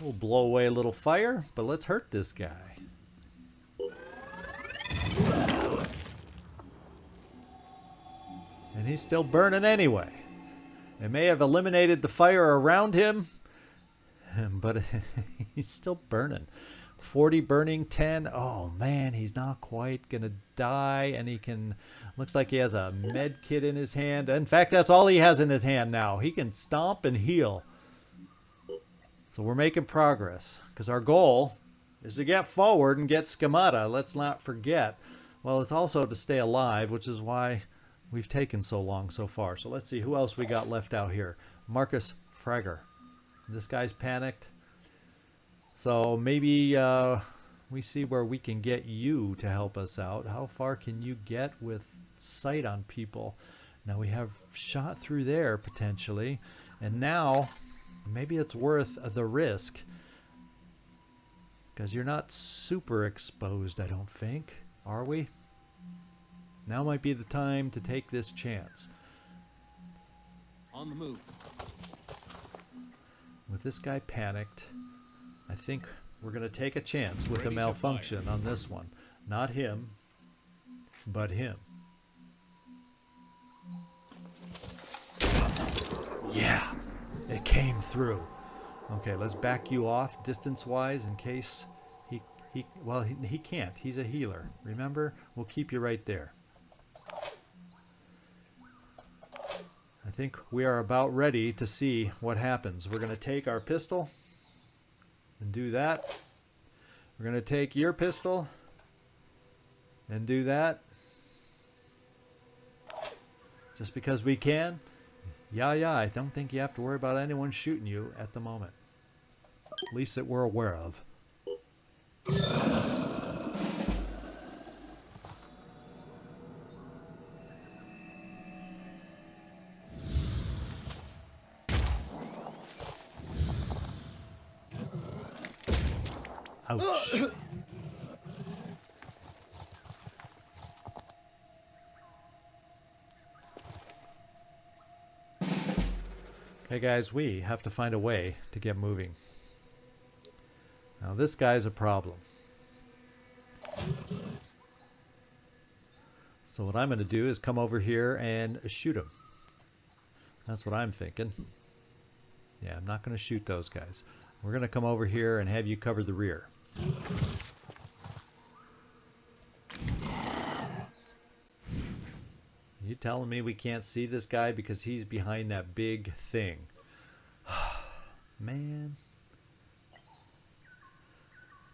We'll blow away a little fire, but let's hurt this guy. And he's still burning anyway. It may have eliminated the fire around him, but he's still burning. 40 burning, 10. Oh man, he's not quite gonna die, and he can. Looks like he has a med kit in his hand. In fact, that's all he has in his hand now. He can stomp and heal. So we're making progress, because our goal is to get forward and get Schemata. Let's not forget. Well, it's also to stay alive, which is why we've taken so long so far. So let's see who else we got left out here. Marcus Frager. This guy's panicked. So maybe we see where we can get you to help us out. How far can you get with sight on people? Now we have shot through there potentially. And now maybe it's worth the risk. Because you're not super exposed, I don't think. Are we? Now might be the time to take this chance. On the move. With this guy panicked, I think we're going to take a chance with a malfunction on this one. Not him, but him. Yeah, it came through. Okay, let's back you off distance-wise in case he can't. He's a healer. Remember? We'll keep you right there. I think we are about ready to see what happens. We're going to take our pistol and do that. We're going to take your pistol and do that. Just because we can. Yeah, I don't think you have to worry about anyone shooting you at the moment. At least that we're aware of. Ouch. Okay guys, we have to find a way to get moving. Now this guy's a problem. So what I'm going to do is come over here and shoot him. That's what I'm thinking. Yeah, I'm not going to shoot those guys. We're going to come over here and have you cover the rear. You telling me we can't see this guy because he's behind that big thing? Man.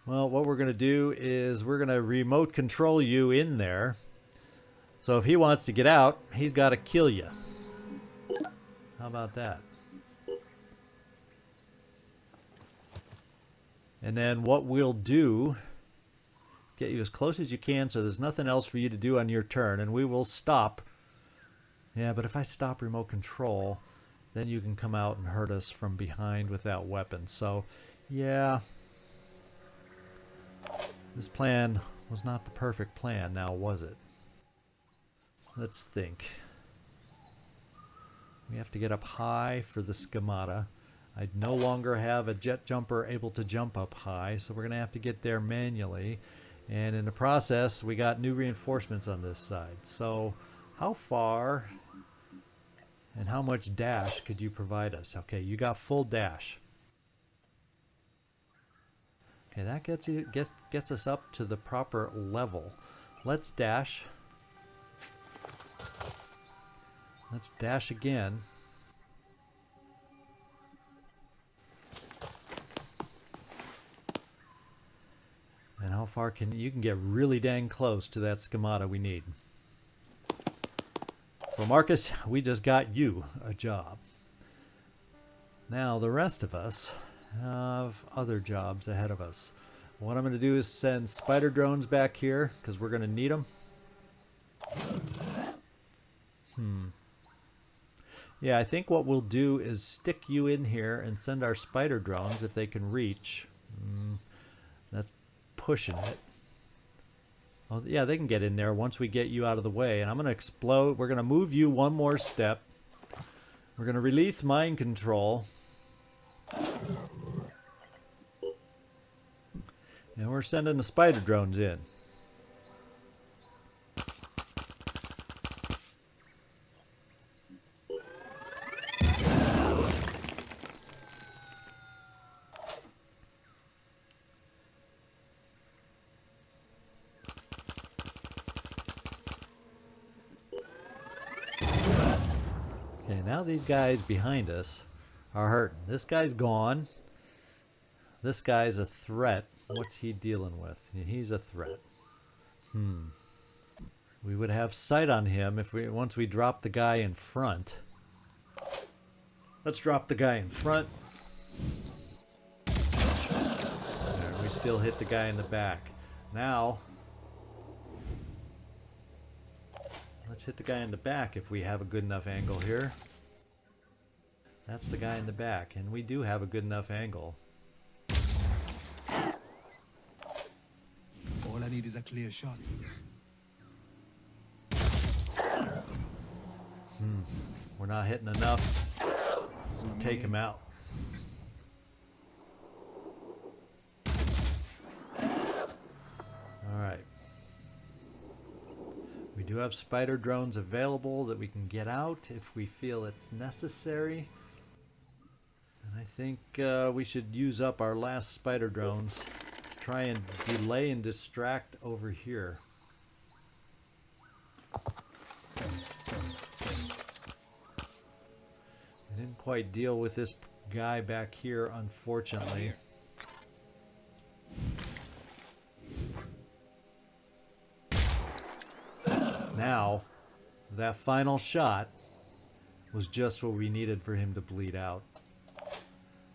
Well, what we're going to do is we're going to remote control you in there. So if he wants to get out, he's got to kill you. How about that? And then what we'll do, get you as close as you can so there's nothing else for you to do on your turn, and we will stop. Yeah, but if I stop remote control, then you can come out and hurt us from behind with that weapon. So, yeah. This plan was not the perfect plan, now was it? Let's think. We have to get up high for the schemata. I no longer have a jet jumper able to jump up high, so we're going to have to get there manually. And in the process, we got new reinforcements on this side. So how far and how much dash could you provide us? Okay, you got full dash. Okay, that gets us up to the proper level. Let's dash. Let's dash again. And how far can you can get really dang close to that schemata we need. So Marcus, we just got you a job. Now the rest of us have other jobs ahead of us. What I'm going to do is send spider drones back here because we're going to need them. Yeah, I think what we'll do is stick you in here and send our spider drones if they can reach. That's pushing it. Well, yeah, they can get in there once we get you out of the way. And I'm going to explode. We're going to move you one more step. We're going to release mind control. And we're sending the spider drones in. Okay, now these guys behind us are hurting. This guy's gone. This guy's a threat. What's he dealing with? He's a threat. We would have sight on him if once we drop the guy in front. Let's drop the guy in front. There, we still hit the guy in the back. Now, let's hit the guy in the back if we have a good enough angle here. That's the guy in the back, and we do have a good enough angle. All I need is a clear shot. We're not hitting enough to take him out. Alright. We do have spider drones available that we can get out if we feel it's necessary. And I think we should use up our last spider drones to try and delay and distract over here. I didn't quite deal with this guy back here, unfortunately. Now, that final shot was just what we needed for him to bleed out.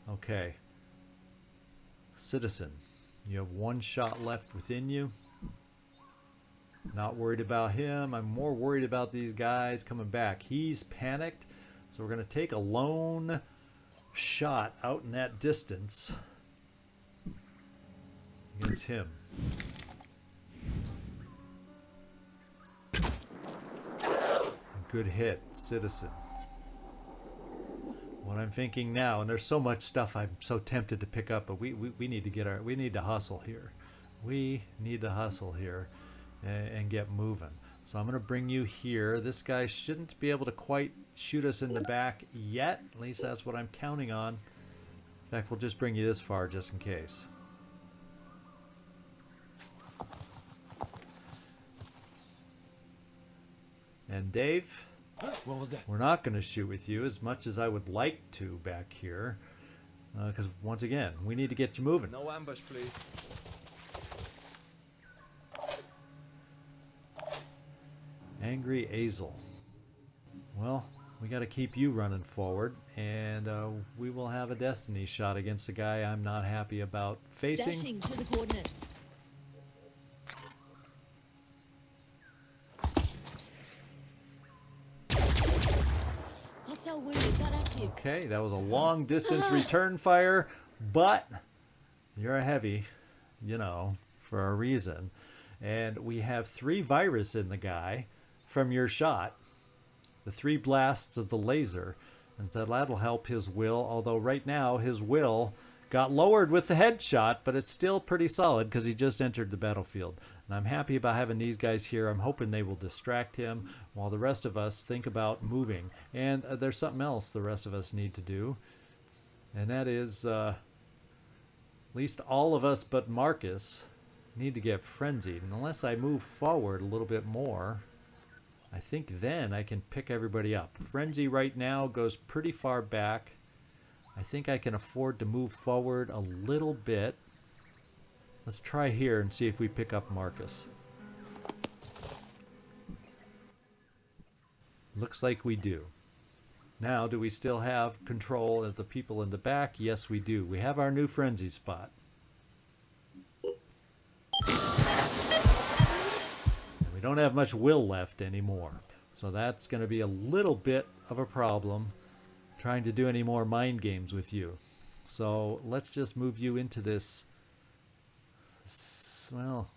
Okay. Citizen, you have one shot left within you. Not worried about him. I'm more worried about these guys coming back. He's panicked, so we're going to take a lone shot out in that distance against him. Good hit, citizen. What I'm thinking now, and there's so much stuff I'm so tempted to pick up, but we need to get we need to hustle here. We need to hustle here and get moving. So I'm going to bring you here. This guy shouldn't be able to quite shoot us in the back yet. At least that's what I'm counting on. In fact, we'll just bring you this far just in case. And Dave, What was that? we're not going to shoot with you as much as I would like to back here. Because once again, we need to get you moving. No ambush, please. Angry Azel. Well, we got to keep you running forward, and we will have a destiny shot against the guy I'm not happy about facing. Dashing to the coordinates. Hostile wounded, got active. Okay, that was a long distance return fire, but you're a heavy, you know, for a reason. And we have 3 virus in the guy from your shot. The 3 blasts of the laser. And so that'll help his will, although right now his will got lowered with the headshot, but it's still pretty solid because he just entered the battlefield. And I'm happy about having these guys here. I'm hoping they will distract him while the rest of us think about moving. And there's something else the rest of us need to do. And that is, at least all of us but Marcus need to get frenzied. And unless I move forward a little bit more, I think then I can pick everybody up. Frenzy right now goes pretty far back. I think I can afford to move forward a little bit. Let's try here and see if we pick up Marcus. Looks like we do. Now, do we still have control of the people in the back? Yes, we do. We have our new frenzy spot. And we don't have much will left anymore. So that's going to be a little bit of a problem trying to do any more mind games with you. So let's just move you into this. Well,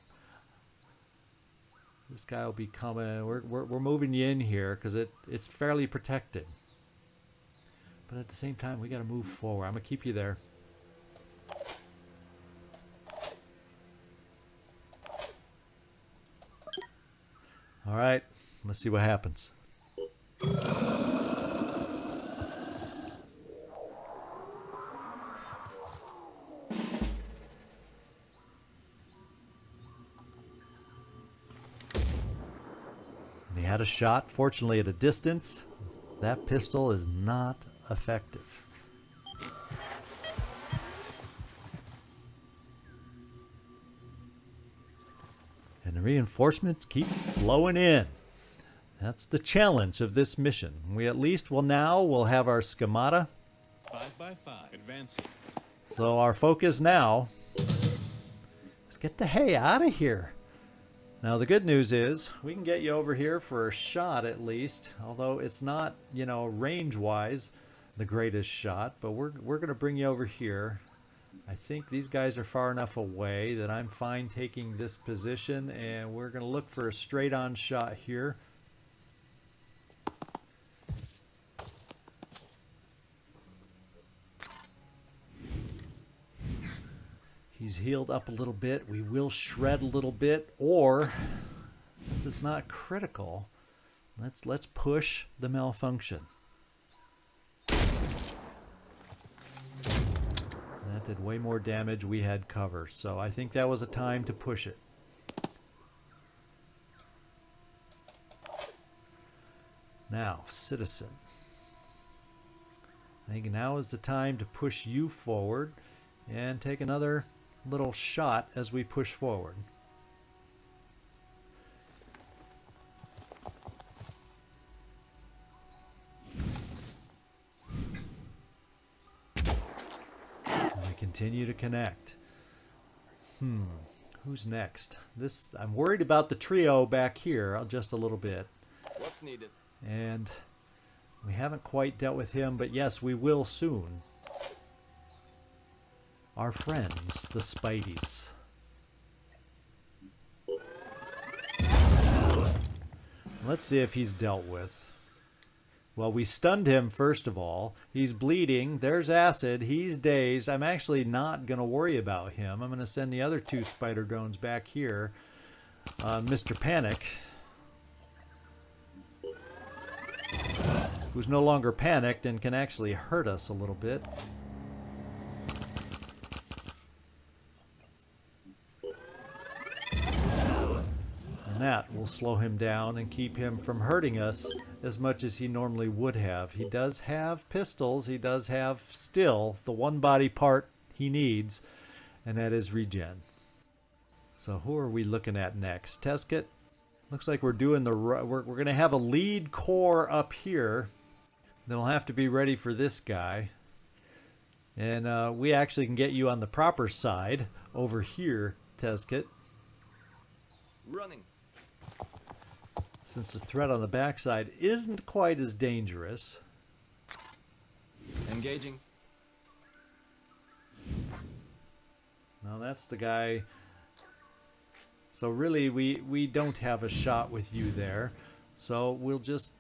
this guy will be coming. We're moving you in here because it's fairly protected. But at the same time, we got to move forward. I'm going to keep you there. All right, let's see what happens. And he had a shot, fortunately at a distance. That pistol is not effective. And the reinforcements keep flowing in. That's the challenge of this mission. We at least will have our schemata. 5x5. Advancing. So our focus now is get the hay out of here. Now the good news is we can get you over here for a shot at least, although it's not, range-wise the greatest shot, but we're going to bring you over here. I think these guys are far enough away that I'm fine taking this position, and we're going to look for a straight-on shot here. He's healed up a little bit. We will shred a little bit, or since it's not critical, let's push the malfunction. That did way more damage. We had cover, so I think that was a time to push it. Now, citizen. I think now is the time to push you forward and take another little shot as we push forward. And we continue to connect. Who's next? I'm worried about the trio back here just a little bit. What's needed? And we haven't quite dealt with him, but yes, we will soon. Our friends, the Spideys. Let's see if he's dealt with. Well, we stunned him first of all. He's bleeding. There's acid. He's dazed. I'm actually not going to worry about him. I'm going to send the other 2 spider drones back here. Mr. Panic, who's no longer panicked and can actually hurt us a little bit. And that will slow him down and keep him from hurting us as much as he normally would have. He does have pistols. He does have still the one body part he needs, and that is regen. So who are we looking at next? Teskit. Looks like we're doing we're going to have a lead core up here. Then we'll have to be ready for this guy. And we actually can get you on the proper side over here, Teskit. Running. Since the threat on the backside isn't quite as dangerous. Engaging. Now that's the guy So really, we don't have a shot with you there. So we'll just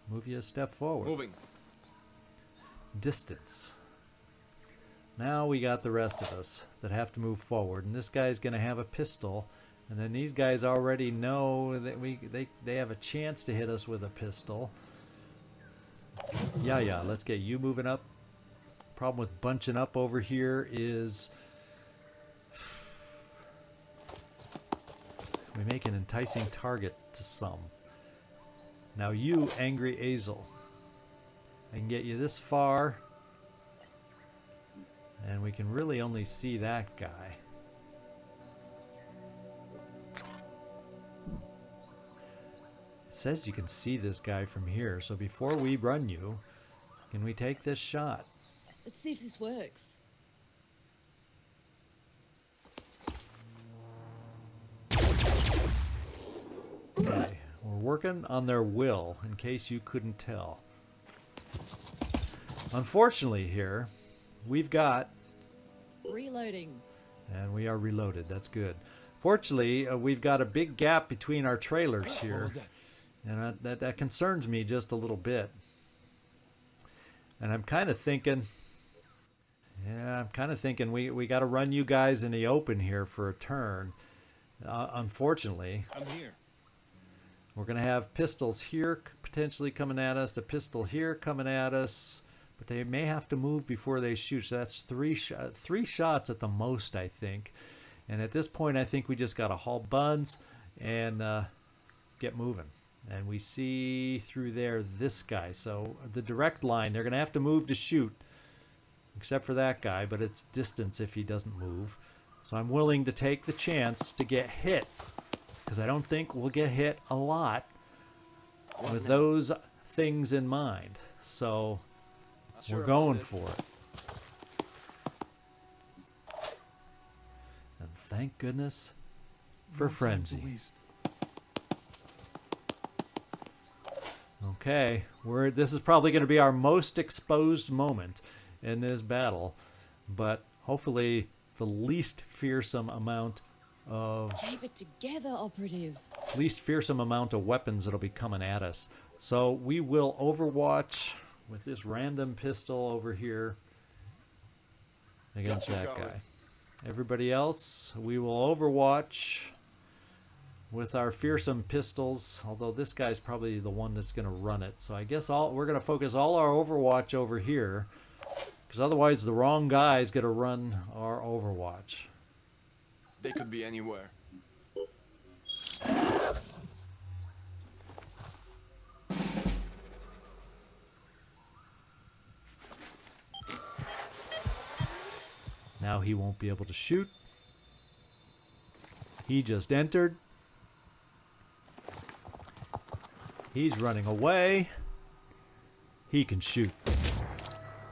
move you a step forward. Moving. Distance. Now we got the rest of us that have to move forward, and this guy's going to have a pistol, and then these guys already know that they have a chance to hit us with a pistol. Yeah, let's get you moving up. Problem with bunching up over here is we make an enticing target to some. Now you, Angry Azel, I can get you this far, and we can really only see that guy. It says you can see this guy from here, so before we run you, can we take this shot? Let's see if this works. Okay, we're working on their will, in case you couldn't tell. Unfortunately here, we've got... Reloading. And we are reloaded, that's good. Fortunately, we've got a big gap between our trailers here. And that concerns me just a little bit. And I'm kind of thinking... Yeah, I'm kind of thinking we got to run you guys in the open here for a turn. Unfortunately... I'm here. We're going to have pistols here potentially coming at us, the pistol here coming at us, but they may have to move before they shoot. So that's three shots at the most, I think. And at this point, I think we just got to haul buns and get moving. And we see through there this guy. So the direct line, they're going to have to move to shoot, except for that guy, but it's distance if he doesn't move. So I'm willing to take the chance to get hit, because I don't think we'll get hit a lot with those things in mind. So we're going for it. And thank goodness for frenzy. Okay, this is probably going to be our most exposed moment in this battle, but hopefully the least fearsome amount of Keep it together, operative. least fearsome amount of weapons that'll be coming at us. So we will overwatch with this random pistol over here against that guy. Everybody else, we will overwatch with our fearsome pistols, although this guy's probably the one that's going to run it. So I guess we're going to focus all our overwatch over here, because otherwise the wrong guy's going to run our overwatch. They could be anywhere. Now he won't be able to shoot. He just entered. He's running away. He can shoot.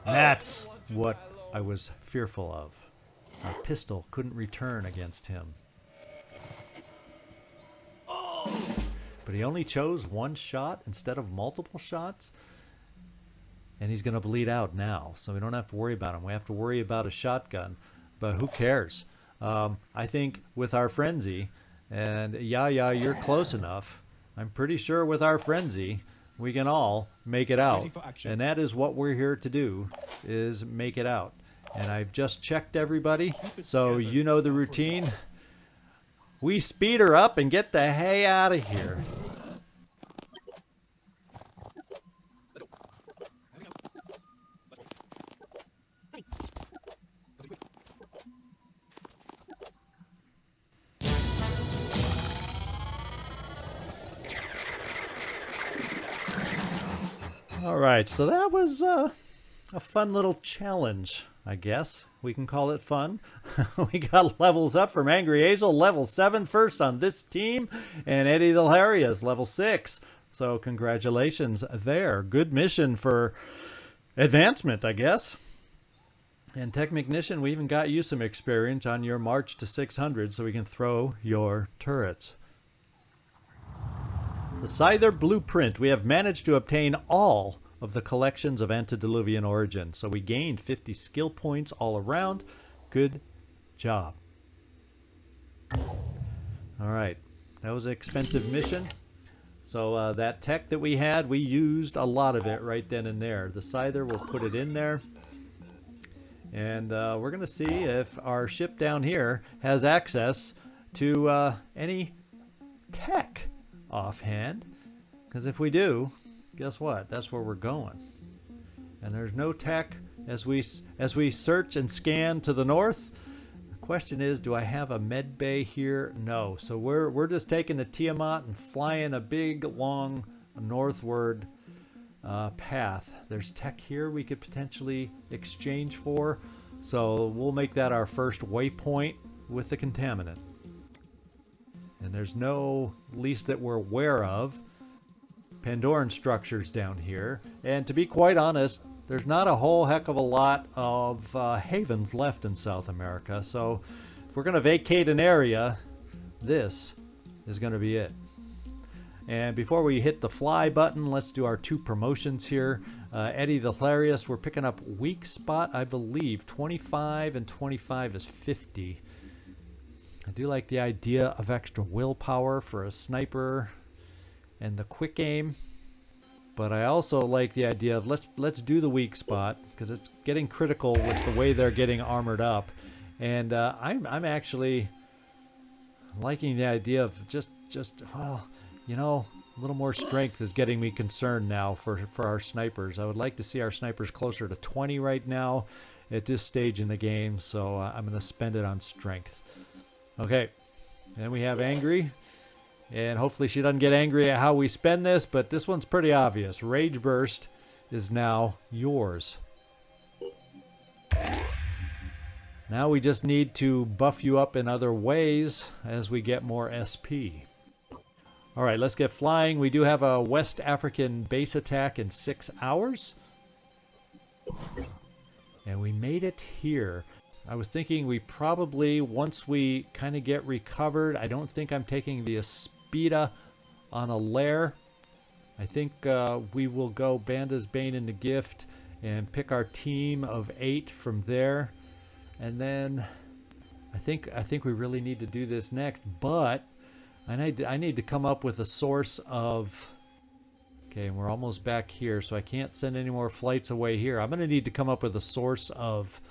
That's what I was fearful of. Our pistol couldn't return against him. But he only chose one shot instead of multiple shots. And he's going to bleed out now, so we don't have to worry about him. We have to worry about a shotgun, but who cares? I think with our frenzy, and yeah, you're close enough. I'm pretty sure with our frenzy, we can all make it out. And that is what we're here to do, is make it out. And I've just checked everybody, so you know the routine. We speed her up and get the hay out of here. All right, so that was a fun little challenge, I guess. We can call it fun. We got levels up from Angry Hazel, level 7 first on this team, and Eddie the Hilarious, level 6. So congratulations there. Good mission for advancement, I guess. And Technician, we even got you some experience on your march to 600 so we can throw your turrets. The Scyther Blueprint. We have managed to obtain all of the collections of antediluvian origin. So we gained 50 skill points all around. Good job. All right, that was an expensive mission. So that tech that we had, we used a lot of it right then and there. The Scyther, we'll put it in there. And we're going to see if our ship down here has access to any tech offhand. Because if we do, guess what? That's where we're going. And there's no tech as we search and scan to the north. Question is, do I have a med bay here? No. So we're just taking the Tiamat and flying a big long northward path. There's tech here we could potentially exchange for, so we'll make that our first waypoint with the contaminant. And there's no, least that we're aware of, Pandoran structures down here. And to be quite honest, there's not a whole heck of a lot of havens left in South America, so if we're going to vacate an area, this is going to be it. And before we hit the fly button, let's do our 2 promotions here. Eddie the Hilarious, we're picking up weak spot, I believe. 25 and 25 is 50. I do like the idea of extra willpower for a sniper and the quick aim. But I also like the idea of let's do the weak spot, because it's getting critical with the way they're getting armored up. And I'm actually liking the idea of just well, you know, a little more strength is getting me concerned now for our snipers. I would like to see our snipers closer to 20 right now at this stage in the game, so I'm going to spend it on strength. Okay, and we have Angry. And hopefully she doesn't get angry at how we spend this, but this one's pretty obvious. Rage Burst is now yours. Now we just need to buff you up in other ways as we get more SP. All right, let's get flying. We do have a West African base attack in 6 hours. And we made it here. I was thinking we probably, once we kind of get recovered, I don't think I'm taking the Aspida on a lair. I think we will go Banda's Bane into Gift and pick our team of 8 from there. And then I think we really need to do this next, but I need to come up with a source of... Okay, and we're almost back here, so I can't send any more flights away here. I'm going to need to come up with a source of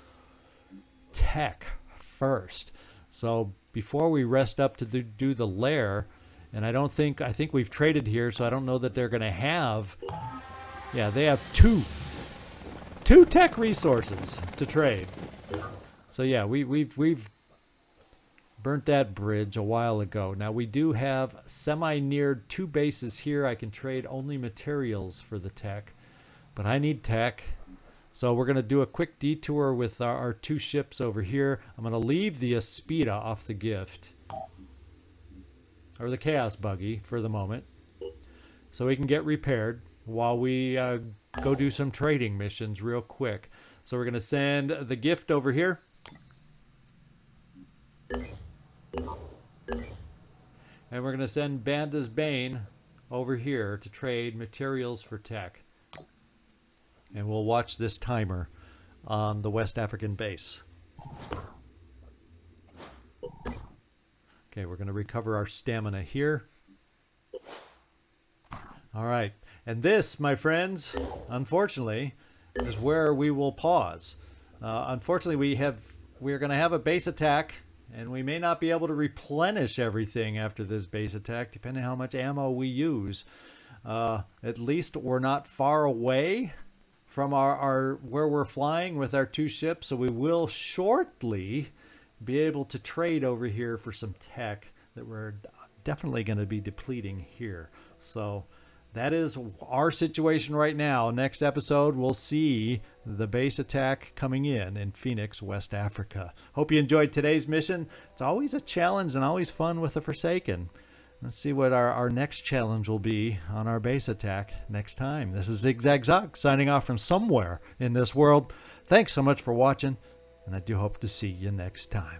tech first. So before we rest up to do the lair, and I think we've traded here, so I don't know that they're going to have... Yeah, they have two tech resources to trade. So yeah, we've burnt that bridge a while ago. Now we do have semi-neared 2 bases here. I can trade only materials for the tech, but I need tech. So we're going to do a quick detour with our 2 ships over here. I'm going to leave the Aspida off the gift, or the Kaos Buggy for the moment, so we can get repaired while we go do some trading missions real quick. So we're going to send the gift over here. And we're going to send Banda's Bane over here to trade materials for tech. And we'll watch this timer on the West African base. Okay, we're going to recover our stamina here. All right. And this, my friends, unfortunately, is where we will pause. Unfortunately, we're going to have a base attack, and we may not be able to replenish everything after this base attack, depending on how much ammo we use. At least we're not far away from our where we're flying with our 2 ships, so we will shortly be able to trade over here for some tech that we're definitely going to be depleting here. So that is our situation right now. Next episode, we'll see the base attack coming in Phoenix, West Africa. Hope you enjoyed today's mission. It's always a challenge and always fun with the Forsaken. Let's see what our next challenge will be on our base attack next time. This is Zigzag Zoc signing off from somewhere in this world. Thanks so much for watching, and I do hope to see you next time.